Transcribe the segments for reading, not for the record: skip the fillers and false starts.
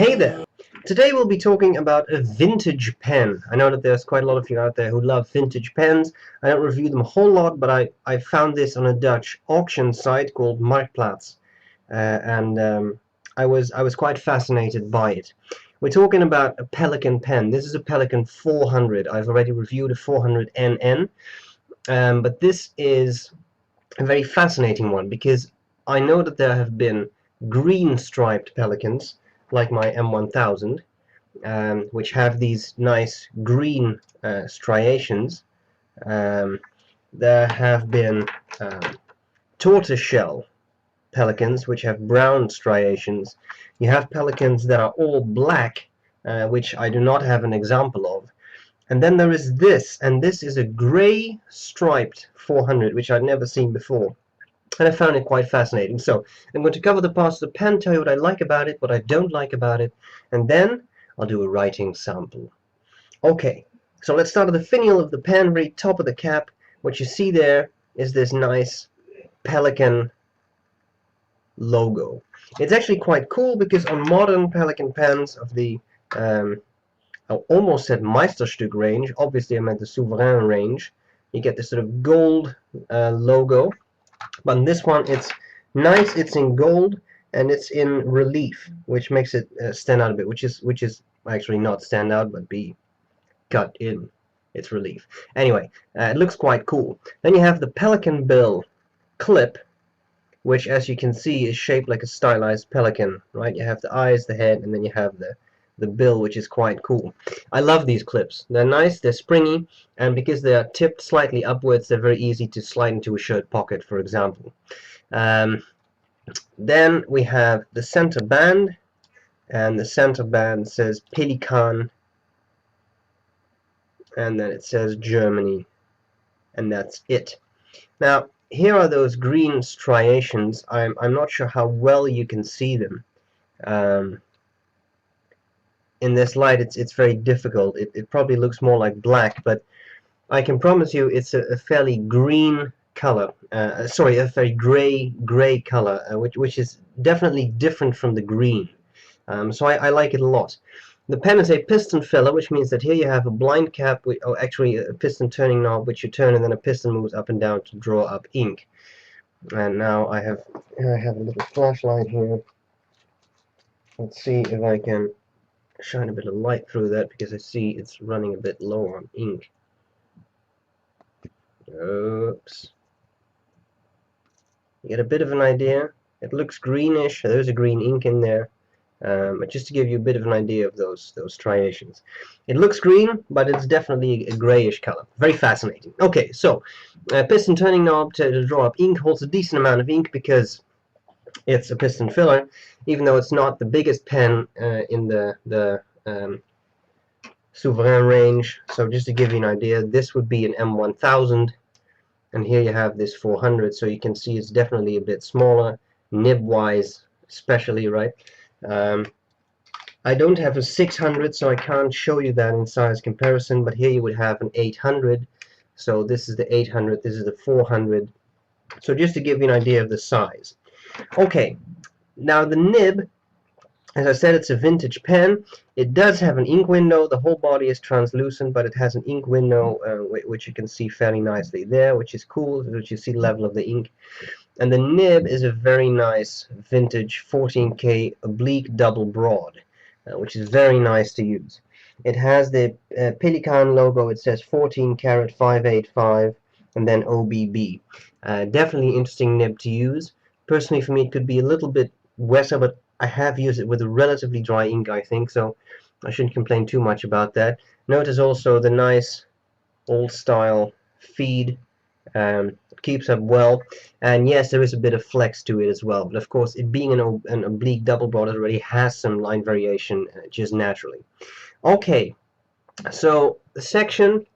Hey there! Today we'll be talking about a vintage pen. I know that there's quite a lot of you out there who love vintage pens. I don't review them a whole lot, but I found this on a Dutch auction site called Marktplaats. And I was quite fascinated by it. We're talking about a Pelikan pen. This is a Pelikan 400. I've already reviewed a 400 NN, but this is a very fascinating one because I know that there have been green striped Pelikans like my M1000, which have these nice green striations. There have been tortoiseshell Pelikans which have brown striations. You have Pelikans that are all black, which I do not have an example of. And then there is this, and this is a grey striped 400, which I'd never seen before. And I found it quite fascinating. So I'm going to cover the parts of the pen, tell you what I like about it, what I don't like about it, and then I'll do a writing sample. Okay, so let's start at the finial of the pen, very top of the cap. What you see there is this nice Pelikan logo. It's actually quite cool because on modern Pelikan pens of the I almost said Meisterstück range, obviously I meant the Souverain range, you get this sort of gold logo. But in this one, it's nice. It's in gold and it's in relief, which makes it stand out a bit. Which is actually not stand out, but be cut in its relief. Anyway, it looks quite cool. Then you have the Pelikan bill clip, which, as you can see, is shaped like a stylized pelican. Right? You have the eyes, the head, and then you have the bill, which is quite cool. I love these clips. They're nice, they're springy, and because they are tipped slightly upwards, they're very easy to slide into a shirt pocket, for example. Then we have the center band, and the center band says Pelikan, and then it says Germany, and that's it. Now, here are those green striations. I'm not sure how well you can see them. In this light, it's very difficult. It probably looks more like black, but I can promise you it's a fairly green color. Sorry, a very gray color, which is definitely different from the green. So I like it a lot. The pen is a piston filler, which means that here you have a blind cap, actually a piston turning knob, which you turn, and then a piston moves up and down to draw up ink. And now I have a little flashlight here. Let's see if I can shine a bit of light through that, because I see it's running a bit low on ink. Oops. You get a bit of an idea. It looks greenish. There's a green ink in there. But just to give you a bit of an idea of those striations. It looks green, but it's definitely a grayish color. Very fascinating. Okay, so piston turning knob to draw up ink holds a decent amount of ink because it's a piston filler, even though it's not the biggest pen in the Souverain range. So just to give you an idea, this would be an M1000, and here you have this 400, so you can see it's definitely a bit smaller, nib-wise especially, right? I don't have a 600, so I can't show you that in size comparison, but here you would have an 800. So this is the 800, this is the 400. So just to give you an idea of the size. Okay, now the nib, as I said, it's a vintage pen. It does have an ink window. The whole body is translucent, but it has an ink window, which you can see fairly nicely there, which is cool, which you see the level of the ink. And the nib is a very nice vintage 14K oblique double broad, which is very nice to use. It has the Pelikan logo. It says 14 karat 585 and then OBB. Definitely interesting nib to use. Personally, for me, it could be a little bit wetter, but I have used it with a relatively dry ink, I think, so I shouldn't complain too much about that. Notice also the nice old-style feed. Keeps up well, and yes, there is a bit of flex to it as well, but of course, it being an oblique double broad, it already has some line variation just naturally. Okay, so the section,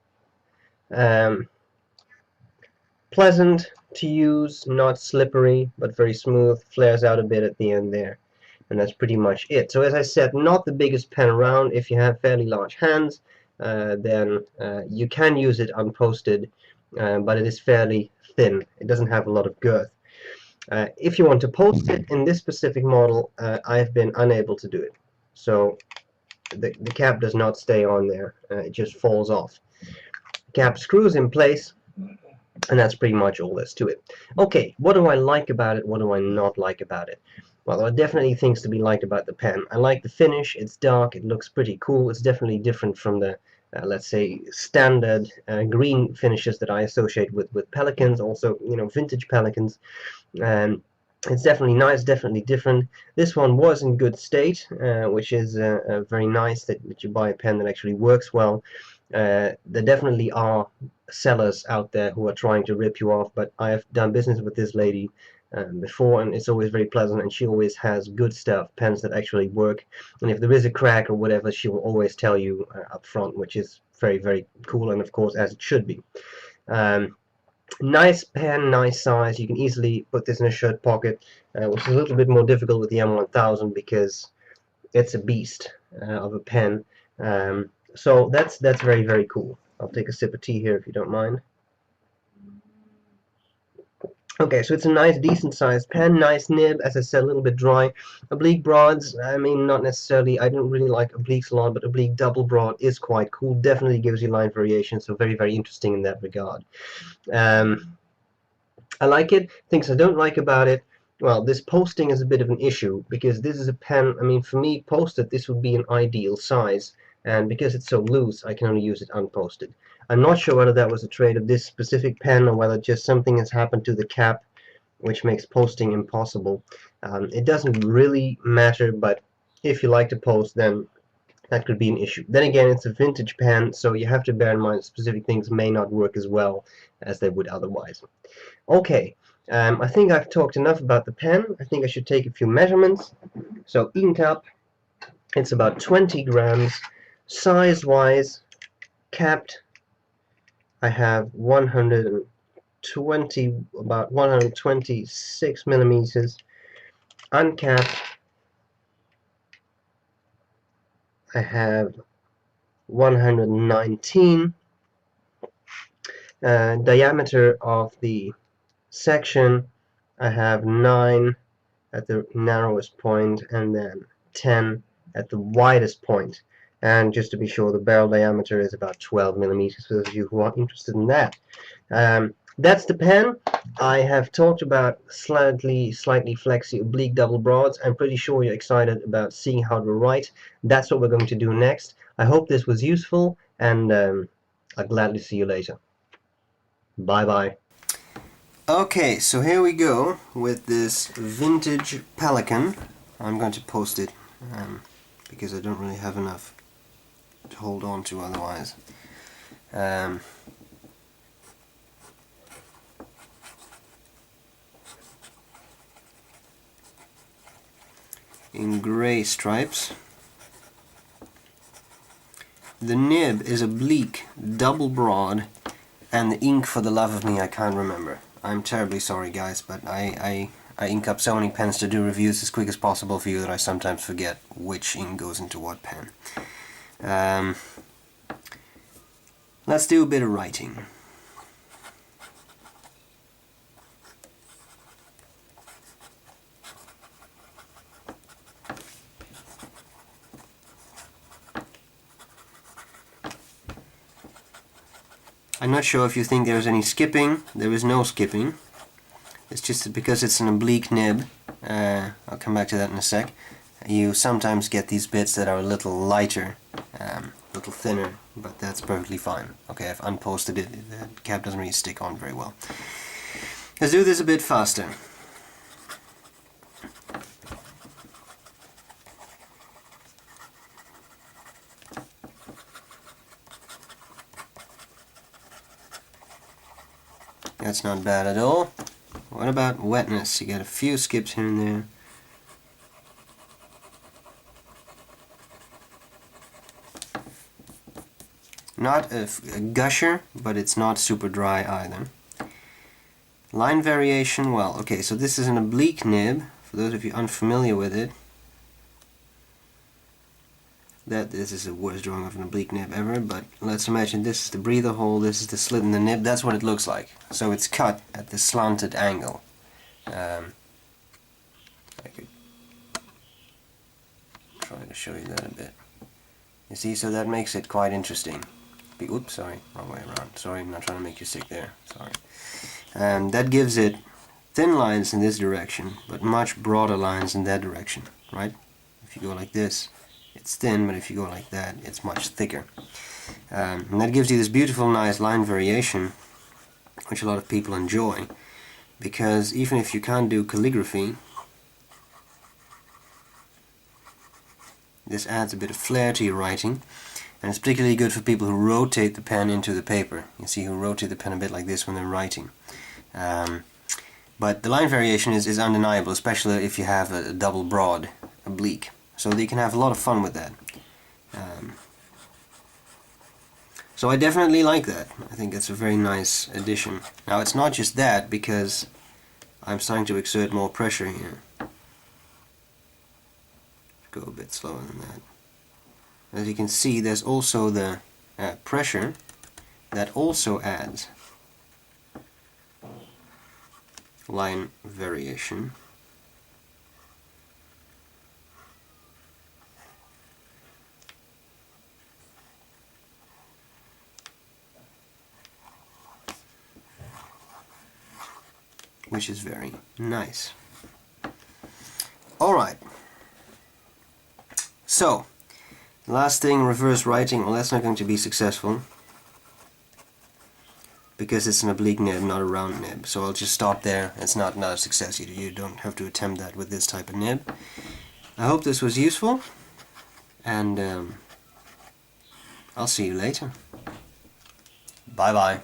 pleasant to use, not slippery, but very smooth, flares out a bit at the end there, and that's pretty much it. So as I said, not the biggest pen around. If you have fairly large hands, then you can use it unposted, but it is fairly thin. It doesn't have a lot of girth. If you want to post it in this specific model, I've been unable to do it. so the cap does not stay on there. It just falls off. Cap screws in place, and that's pretty much all there's to it. Okay, what do I like about it? What do I not like about it? Well, there are definitely things to be liked about the pen. I like the finish. It's dark. It looks pretty cool. It's definitely different from the, let's say, standard green finishes that I associate with Pelikans. Also, you know, vintage Pelikans. It's definitely nice, definitely different. This one was in good state, which is very nice that you buy a pen that actually works well. There definitely are sellers out there who are trying to rip you off, but I have done business with this lady before, and it's always very pleasant, and she always has good stuff, pens that actually work, and if there is a crack or whatever, she will always tell you up front, which is very, very cool, and of course, as it should be. Nice pen, nice size. You can easily put this in a shirt pocket, which is a little bit more difficult with the M1000 because it's a beast of a pen. So that's very, very cool. I'll take a sip of tea here if you don't mind. Okay, so it's a nice, decent sized pen, nice nib, as I said, a little bit dry. Oblique broads, I mean, not necessarily, I don't really like obliques a lot, but oblique double broad is quite cool, definitely gives you line variation, so very, very interesting in that regard. I like it. Things I don't like about it, well, this posting is a bit of an issue, because this is a pen, I mean, for me, posted, this would be an ideal size, and because it's so loose, I can only use it unposted. I'm not sure whether that was a trait of this specific pen or whether just something has happened to the cap which makes posting impossible. It doesn't really matter, but if you like to post, then that could be an issue. Then again, it's a vintage pen, so you have to bear in mind specific things may not work as well as they would otherwise. Okay, I think I've talked enough about the pen. I think I should take a few measurements. So ink up, it's about 20 grams. Size-wise, capped, I have 120, about 126 millimeters. Uncapped, I have 119. Diameter of the section, I have 9 at the narrowest point and then 10 at the widest point. And just to be sure, the barrel diameter is about 12 millimeters for those of you who are interested in that. That's the pen. I have talked about slightly flexy oblique double broads. I'm pretty sure you're excited about seeing how to write. That's what we're going to do next. I hope this was useful, and I'll gladly see you later. Bye bye. Okay, so here we go with this vintage Pelikan. I'm going to post it because I don't really have enough to hold on to otherwise. In gray stripes. The nib is oblique, double broad, and the ink, for the love of me, I can't remember. I'm terribly sorry, guys, but I ink up so many pens to do reviews as quick as possible for you that I sometimes forget which ink goes into what pen. Let's do a bit of writing. I'm not sure if you think there's any skipping. There is no skipping. It's just because it's an oblique nib. I'll come back to that in a sec. You sometimes get these bits that are a little lighter, a little thinner, but that's perfectly fine. Okay, I've unposted it. The cap doesn't really stick on very well. Let's do this a bit faster. That's not bad at all. What about wetness? You get a few skips here and there. Not a gusher, but it's not super dry either. Line variation, well, okay, so this is an oblique nib. For those of you unfamiliar with it, this is the worst drawing of an oblique nib ever, but let's imagine this is the breather hole, this is the slit in the nib, that's what it looks like. So it's cut at the slanted angle. I could try to show you that a bit. You see, so that makes it quite interesting. Oops, sorry, wrong way around. Sorry, I'm not trying to make you sick there. Sorry. That gives it thin lines in this direction, but much broader lines in that direction, right? If you go like this, it's thin, but if you go like that, it's much thicker. And that gives you this beautiful, nice line variation, which a lot of people enjoy, because even if you can't do calligraphy, this adds a bit of flair to your writing, and it's particularly good for people who rotate the pen into the paper. You see, who rotate the pen a bit like this when they're writing. But the line variation is undeniable, especially if you have a double broad oblique. So you can have a lot of fun with that. So I definitely like that. I think it's a very nice addition. Now it's not just that, because I'm starting to exert more pressure here. Go a bit slower than that. As you can see, there's also the pressure that also adds line variation. Which is very nice. Alright. So, last thing, reverse writing. Well, that's not going to be successful, because it's an oblique nib, not a round nib. So I'll just stop there. It's not a success. You don't have to attempt that with this type of nib. I hope this was useful, and I'll see you later. Bye bye.